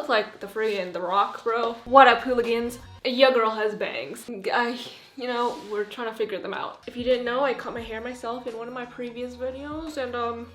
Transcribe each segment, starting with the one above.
look like the friggin' The Rock, bro. What up, hooligans? Your girl has bangs. You know, we're trying to figure them out. If you didn't know, I cut my hair myself in one of my previous videos, and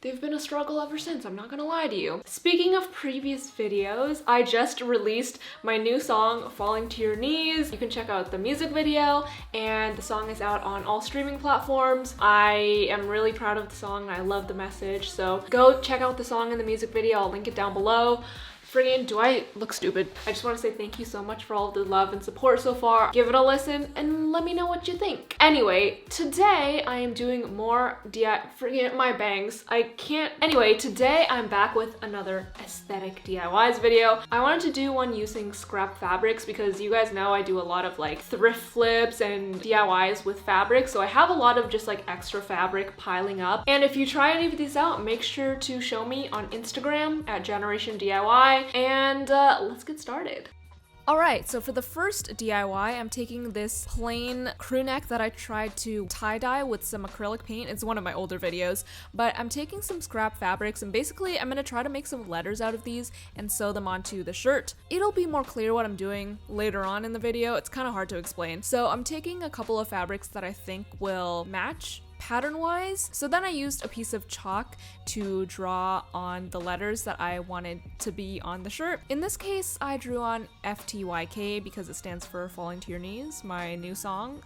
they've been a struggle ever since, I'm not gonna lie to you. Speaking of previous videos, I just released my new song, Falling to Your Knees. You can check out the music video, and the song is out on all streaming platforms. I am really proud of the song, and I love the message, so go check out the song and the music video. I'll link it down below. Friggin', do I look stupid? I just want to say thank you so much for all of the love and support so far. Give it a listen and let me know what you think. Anyway, today I am doing more forget my bangs. Anyway, today I'm back with another aesthetic DIYs video. I wanted to do one using scrap fabrics because you guys know I do a lot of like thrift flips and DIYs with fabric. So I have a lot of just like extra fabric piling up. And if you try any of these out, make sure to show me on Instagram at JENerationDIY. And let's get started. Alright, so for the first DIY, I'm taking this plain crew neck that I tried to tie-dye with some acrylic paint. It's one of my older videos, but I'm taking some scrap fabrics and basically I'm going to try to make some letters out of these and sew them onto the shirt. It'll be more clear what I'm doing later on in the video. It's kind of hard to explain. So I'm taking a couple of fabrics that I think will match pattern-wise. So then I used a piece of chalk to draw on the letters that I wanted to be on the shirt. In this case, I drew on FTYK because it stands for Falling to Your Knees, my new song.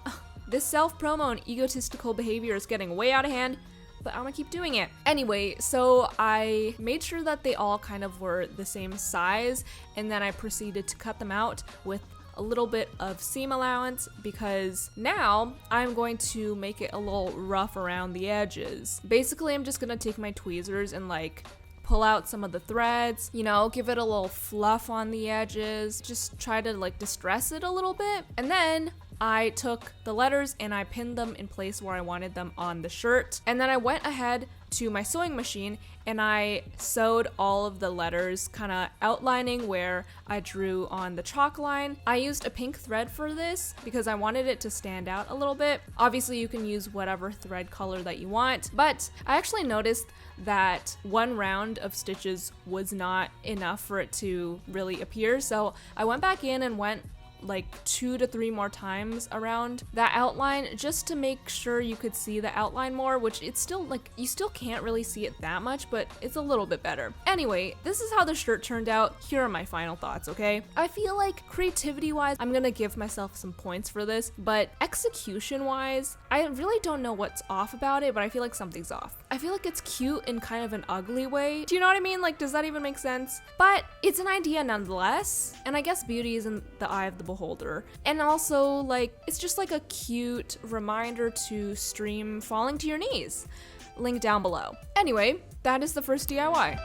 This self-promo and egotistical behavior is getting way out of hand, but I'm gonna keep doing it. Anyway, so I made sure that they all kind of were the same size, and then I proceeded to cut them out with a little bit of seam allowance because now I'm going to make it a little rough around the edges. Basically, I'm just gonna take my tweezers and like pull out some of the threads, you know, give it a little fluff on the edges, just try to like distress it a little bit. And then I took the letters and I pinned them in place where I wanted them on the shirt. And then I went ahead to my sewing machine and I sewed all of the letters, kind of outlining where I drew on the chalk line. I used a pink thread for this because I wanted it to stand out a little bit. Obviously, you can use whatever thread color that you want, but I actually noticed that one round of stitches was not enough for it to really appear. So I went back in and went like 2 to 3 more times around that outline just to make sure you could see the outline more, which it's still like you still can't really see it that much, but it's a little bit better. Anyway, this is how the shirt turned out. Here are my final thoughts, okay? I feel like creativity wise, I'm gonna give myself some points for this, but execution wise, I really don't know what's off about it, but I feel like something's off. I feel like it's cute in kind of an ugly way. Do you know what I mean? Like, does that even make sense? But it's an idea nonetheless, and I guess beauty is in the eye of the beholder. And also, like, it's just like a cute reminder to stream Falling to Your Knees. Link down below. Anyway, that is the first DIY.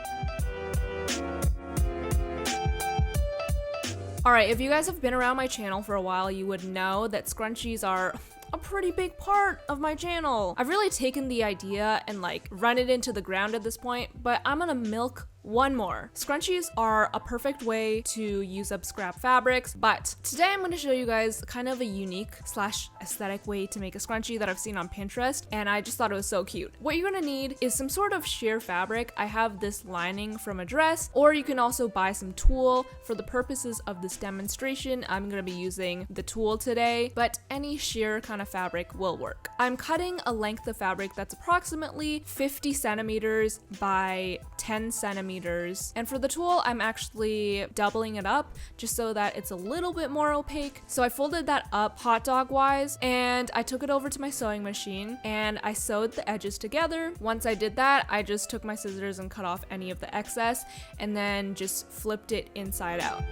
Alright, if you guys have been around my channel for a while, you would know that scrunchies are a pretty big part of my channel. I've really taken the idea and like run it into the ground at this point, but I'm gonna milk one more. Scrunchies are a perfect way to use up scrap fabrics, but today I'm going to show you guys kind of a unique / aesthetic way to make a scrunchie that I've seen on Pinterest, and I just thought it was so cute. What you're going to need is some sort of sheer fabric. I have this lining from a dress, or you can also buy some tulle. For the purposes of this demonstration, I'm going to be using the tulle today, but any sheer kind of fabric will work. I'm cutting a length of fabric that's approximately 50 centimeters by 10 centimeters. And for the tulle, I'm actually doubling it up just so that it's a little bit more opaque. So I folded that up hot dog wise and I took it over to my sewing machine and I sewed the edges together. Once I did that, I just took my scissors and cut off any of the excess and then just flipped it inside out.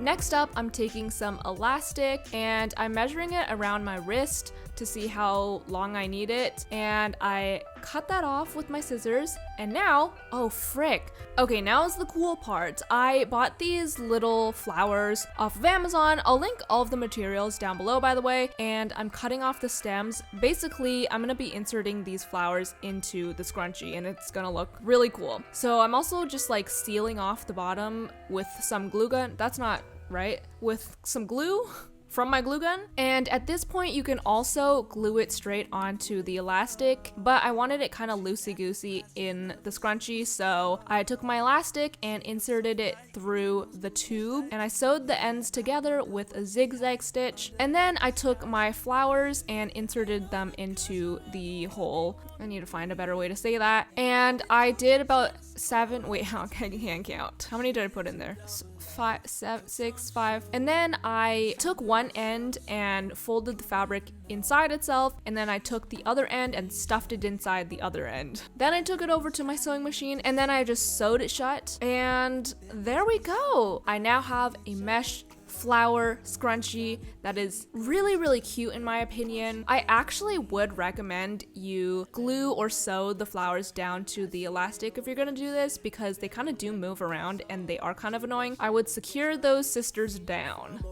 Next up, I'm taking some elastic and I'm measuring it around my wrist to see how long I need it, and I cut that off with my scissors. And now, oh frick. Okay, now is the cool part. I bought these little flowers off of Amazon. I'll link all of the materials down below, by the way, and I'm cutting off the stems. Basically, I'm gonna be inserting these flowers into the scrunchie and it's gonna look really cool. So I'm also just like sealing off the bottom with some glue gun. That's not right. With some glue. from my glue gun. And at this point you can also glue it straight onto the elastic, but I wanted it kind of loosey-goosey in the scrunchie, so I took my elastic and inserted it through the tube, and I sewed the ends together with a zigzag stitch, and then I took my flowers and inserted them into the hole. I need to find a better way to say that. And I did about 7, wait, how can you hand count? How many did I put in there? 5, 7, 6, 5. And then I took one end and folded the fabric inside itself, and then I took the other end and stuffed it inside the other end. Then I took it over to my sewing machine, and then I just sewed it shut, and there we go. I now have a mesh flower scrunchie that is really cute in my opinion. I actually would recommend you glue or sew the flowers down to the elastic if you're gonna do this, because they kind of do move around and they are kind of annoying. I would secure those sisters down.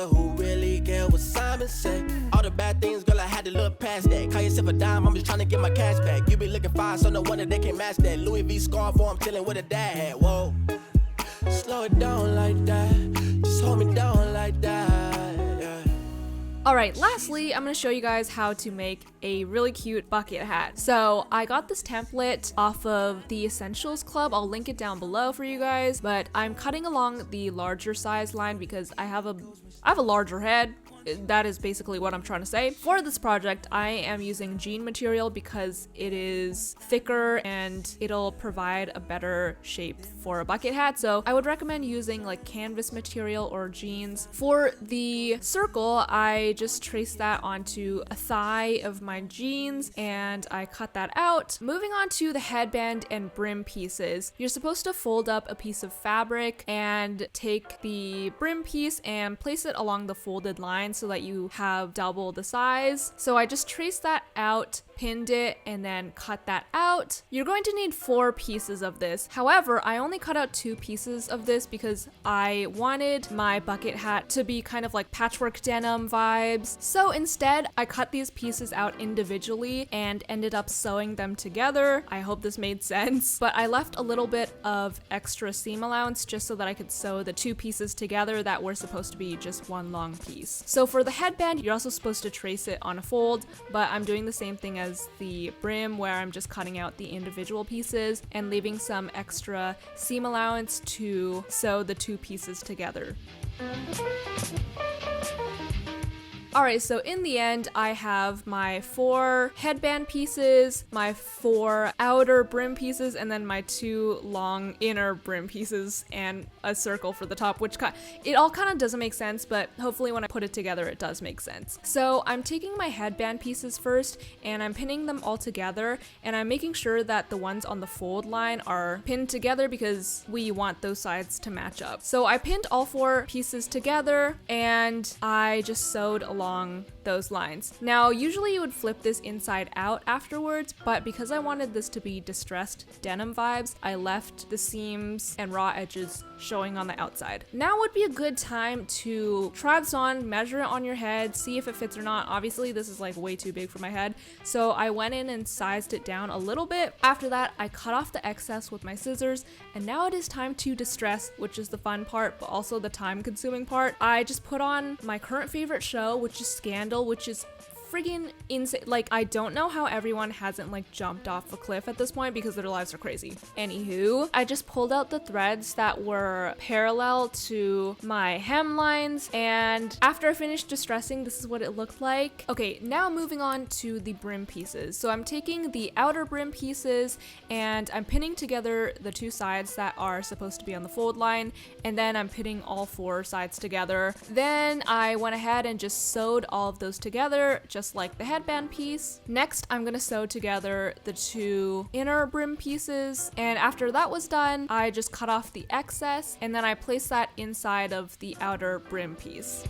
Who really care what Simon say? All the bad things, girl, I had to look past that. Call yourself a dime, I'm just trying to get my cash back. You be looking fine, so no wonder they can't match that. Louis V scarf, or I'm chilling with a dad hat. Whoa, slow it down like that. Just hold me down like that. Yeah. Alright, lastly, I'm going to show you guys how to make a really cute bucket hat. So I got this template off of the Essentials Club. I'll link it down below for you guys, but I'm cutting along the larger size line because I have a larger head. That is basically what I'm trying to say. For this project, I am using jean material because it is thicker and it'll provide a better shape for a bucket hat. So I would recommend using like canvas material or jeans. For the circle, I just traced that onto a thigh of my jeans and I cut that out. Moving on to the headband and brim pieces. You're supposed to fold up a piece of fabric and take the brim piece and place it along the folded line so that you have double the size. So I just traced that out, pinned it, and then cut that out. You're going to need 4 pieces of this. However, I only cut out 2 pieces of this because I wanted my bucket hat to be kind of like patchwork denim vibes. So instead, I cut these pieces out individually and ended up sewing them together. I hope this made sense, but I left a little bit of extra seam allowance just so that I could sew the 2 pieces together that were supposed to be just one long piece. So for the headband, you're also supposed to trace it on a fold, but I'm doing the same thing as the brim where I'm just cutting out the individual pieces and leaving some extra seam allowance to sew the 2 pieces together. Alright, so in the end, I have my 4 headband pieces, my 4 outer brim pieces, and then my 2 long inner brim pieces, and a circle for the top, which it all kind of doesn't make sense, but hopefully when I put it together, it does make sense. So I'm taking my headband pieces first, and I'm pinning them all together, and I'm making sure that the ones on the fold line are pinned together because we want those sides to match up. So I pinned all 4 pieces together, and I just sewed along those lines. Now, usually you would flip this inside out afterwards, but because I wanted this to be distressed denim vibes, I left the seams and raw edges showing on the outside. Now would be a good time to try this on, measure it on your head, see if it fits or not. Obviously, this is like way too big for my head, so I went in and sized it down a little bit. After that, I cut off the excess with my scissors, and now it is time to distress, which is the fun part, but also the time-consuming part. I just put on my current favorite show, which is Scandal, which is friggin' insane. Like, I don't know how everyone hasn't like jumped off a cliff at this point because their lives are crazy. Anywho, I just pulled out the threads that were parallel to my hemlines, and after I finished distressing, this is what it looked like. Okay, now moving on to the brim pieces. So I'm taking the outer brim pieces and I'm pinning together the 2 sides that are supposed to be on the fold line, and then I'm pinning all 4 sides together. Then I went ahead and just sewed all of those together, just like the headband piece. Next, I'm gonna sew together the 2 inner brim pieces, and after that was done, I just cut off the excess and then I placed that inside of the outer brim piece.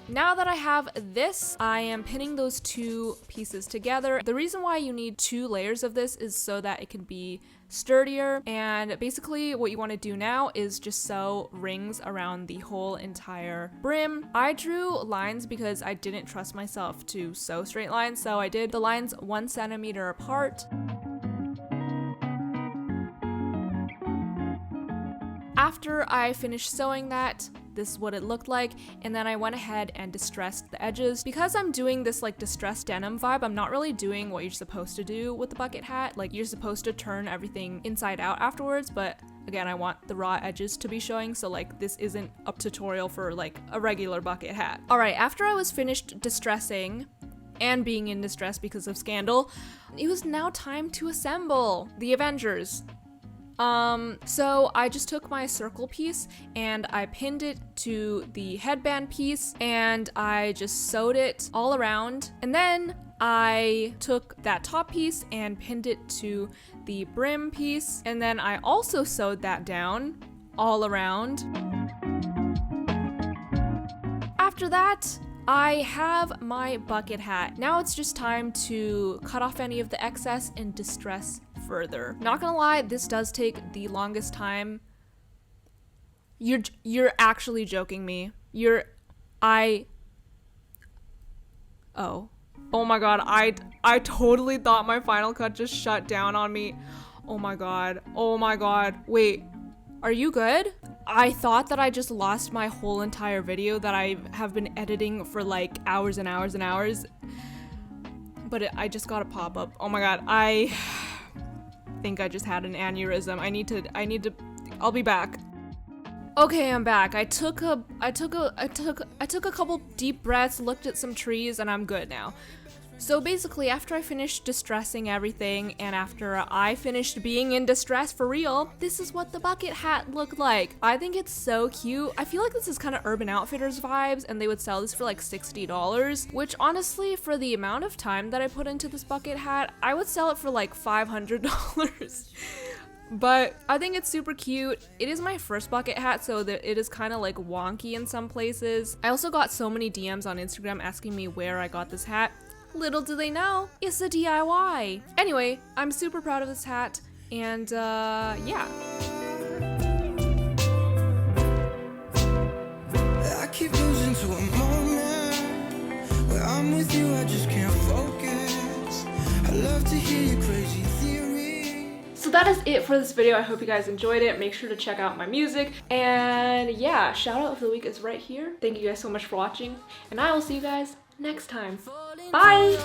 Now that I have this, I am pinning those 2 pieces together. The reason why you need 2 layers of this is so that it can be sturdier, and basically what you want to do now is just sew rings around the whole entire brim. I drew lines because I didn't trust myself to sew straight lines, so I did the lines 1 centimeter apart. after I finished sewing that, this is what it looked like, and then I went ahead and distressed the edges. Because I'm doing this like distressed denim vibe, I'm not really doing what you're supposed to do with the bucket hat. Like, you're supposed to turn everything inside out afterwards, but again, I want the raw edges to be showing, so like this isn't a tutorial for like a regular bucket hat. Alright, after I was finished distressing and being in distress because of scandal, it was now time to assemble the Avengers. So I just took my circle piece and I pinned it to the headband piece and I just sewed it all around, and then I took that top piece and pinned it to the brim piece, and then I also sewed that down all around. After that, I have my bucket hat. Now it's just time to cut off any of the excess and distress further. Not gonna lie, this does take the longest time. You're actually joking me. Oh my god, I totally thought my Final Cut just shut down on me. Oh my god. Wait, are you good? I thought that I just lost my whole entire video that I have been editing for like hours and hours and hours. But I just got a pop-up. Oh my god, I think I just had an aneurysm. I need to, I'll be back. Okay, I'm back. I took a couple deep breaths, looked at some trees, and I'm good now. So basically, after I finished distressing everything, and after I finished being in distress for real, this is what the bucket hat looked like. I think it's so cute. I feel like this is kind of Urban Outfitters vibes, and they would sell this for like $60, which honestly, for the amount of time that I put into this bucket hat, I would sell it for like $500. But I think it's super cute. It is my first bucket hat, so that it is kind of like wonky in some places. I also got so many DMs on Instagram asking me where I got this hat. Little do they know, it's a DIY. Anyway, I'm super proud of this hat, and yeah. I keep losing to a moment where I'm with you, I just can't focus. I love to hear your crazy theory. So that is it for this video. I hope you guys enjoyed it. Make sure to check out my music, and yeah, shout out of the week is right here. Thank you guys so much for watching, and I will see you guys next time. Bye!